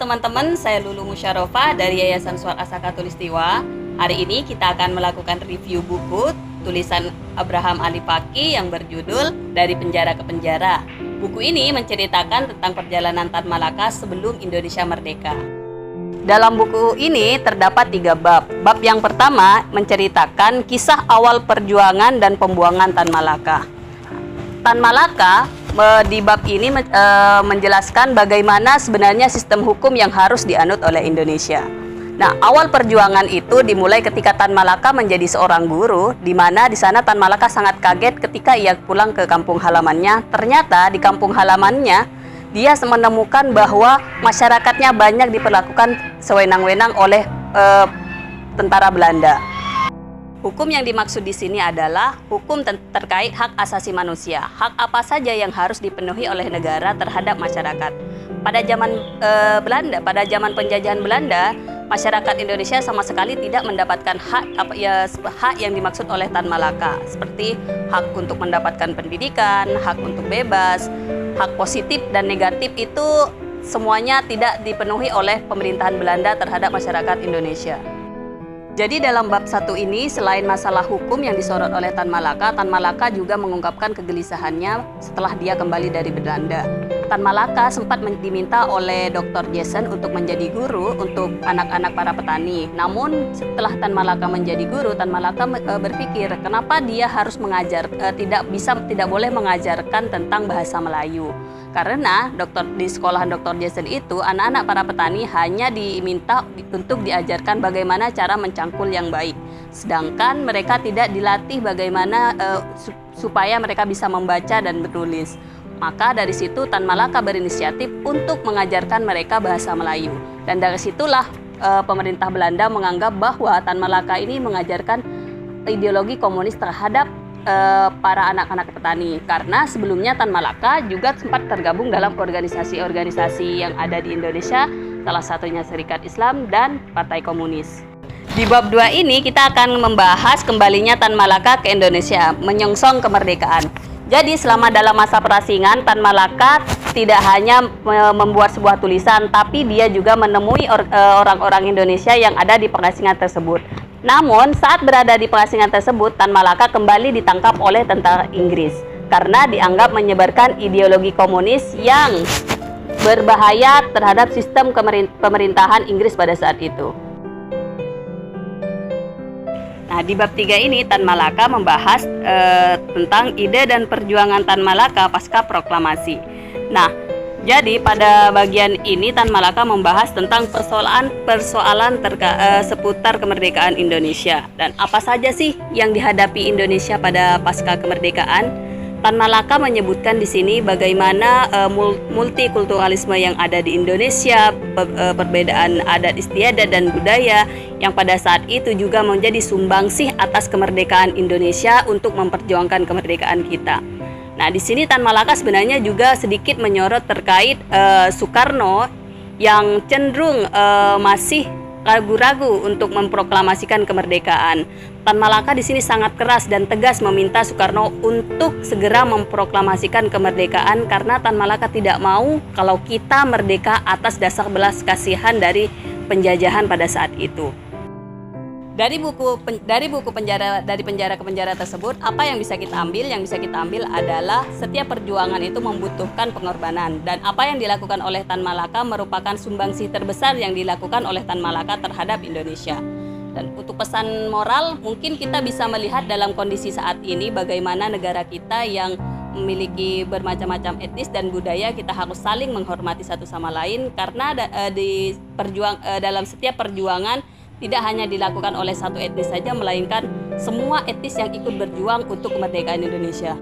teman-teman, saya Lulu Musyarofa dari Yayasan Swakasaka Tulistiwa. Hari ini kita akan melakukan review buku tulisan Abraham Ali Fakih yang berjudul Dari Penjara ke Penjara. Buku ini menceritakan tentang perjalanan Tan Malaka sebelum Indonesia merdeka. Dalam buku ini terdapat 3 bab. Bab yang pertama menceritakan kisah awal perjuangan dan pembuangan Tan Malaka. Tan Malaka di bab ini menjelaskan bagaimana sebenarnya sistem hukum yang harus dianut oleh Indonesia. Nah, awal perjuangan itu dimulai ketika Tan Malaka menjadi seorang guru, di mana di sana Tan Malaka sangat kaget ketika ia pulang ke kampung halamannya. Ternyata di kampung halamannya dia menemukan bahwa masyarakatnya banyak diperlakukan sewenang-wenang oleh tentara Belanda. Hukum yang dimaksud di sini adalah hukum terkait hak asasi manusia. Hak apa saja yang harus dipenuhi oleh negara terhadap masyarakat. Pada zaman penjajahan Belanda, masyarakat Indonesia sama sekali tidak mendapatkan hak yang dimaksud oleh Tan Malaka, seperti hak untuk mendapatkan pendidikan, hak untuk bebas, hak positif dan negatif itu semuanya tidak dipenuhi oleh pemerintahan Belanda terhadap masyarakat Indonesia. Jadi dalam bab 1 ini, selain masalah hukum yang disorot oleh Tan Malaka juga mengungkapkan kegelisahannya setelah dia kembali dari Belanda. Tan Malaka sempat diminta oleh Dr. Jason untuk menjadi guru untuk anak-anak para petani. Namun setelah Tan Malaka menjadi guru, Tan Malaka berpikir kenapa dia harus tidak boleh mengajarkan tentang bahasa Melayu. Karena di sekolah Dr. Jason itu, anak-anak para petani hanya diminta untuk diajarkan bagaimana cara mencangkul yang baik. Sedangkan mereka tidak dilatih bagaimana supaya mereka bisa membaca dan menulis. Maka dari situ Tan Malaka berinisiatif untuk mengajarkan mereka bahasa Melayu. Dan dari situlah pemerintah Belanda menganggap bahwa Tan Malaka ini mengajarkan ideologi komunis terhadap para anak-anak petani, karena sebelumnya Tan Malaka juga sempat tergabung dalam organisasi-organisasi yang ada di Indonesia, salah satunya Serikat Islam dan Partai Komunis. Di bab 2 ini kita akan membahas kembalinya Tan Malaka ke Indonesia, menyongsong kemerdekaan. Jadi selama dalam masa perasingan, Tan Malaka tidak hanya membuat sebuah tulisan, tapi dia juga menemui orang-orang Indonesia yang ada di perasingan tersebut. Namun, saat berada di perasingan tersebut, Tan Malaka kembali ditangkap oleh tentara Inggris karena dianggap menyebarkan ideologi komunis yang berbahaya terhadap sistem pemerintahan Inggris pada saat itu. Nah, di bab 3 ini Tan Malaka membahas tentang ide dan perjuangan Tan Malaka pasca proklamasi. Nah, jadi pada bagian ini Tan Malaka membahas tentang persoalan seputar kemerdekaan Indonesia dan apa saja sih yang dihadapi Indonesia pada pasca kemerdekaan. Tan Malaka menyebutkan di sini bagaimana multikulturalisme yang ada di Indonesia, perbedaan adat istiadat dan budaya yang pada saat itu juga menjadi sumbangsih atas kemerdekaan Indonesia untuk memperjuangkan kemerdekaan kita. Nah, di sini Tan Malaka sebenarnya juga sedikit menyorot terkait Soekarno yang cenderung masih ragu-ragu untuk memproklamasikan kemerdekaan. Tan Malaka di sini sangat keras dan tegas meminta Soekarno untuk segera memproklamasikan kemerdekaan karena Tan Malaka tidak mau kalau kita merdeka atas dasar belas kasihan dari penjajahan pada saat itu. Dari buku Dari Penjara ke Penjara tersebut, apa yang bisa kita ambil? Yang bisa kita ambil adalah setiap perjuangan itu membutuhkan pengorbanan, dan apa yang dilakukan oleh Tan Malaka merupakan sumbangsih terbesar yang dilakukan oleh Tan Malaka terhadap Indonesia. Dan untuk pesan moral, mungkin kita bisa melihat dalam kondisi saat ini bagaimana negara kita yang memiliki bermacam-macam etnis dan budaya, kita harus saling menghormati satu sama lain karena dalam setiap perjuangan tidak hanya dilakukan oleh satu etnis saja, melainkan semua etnis yang ikut berjuang untuk kemerdekaan Indonesia.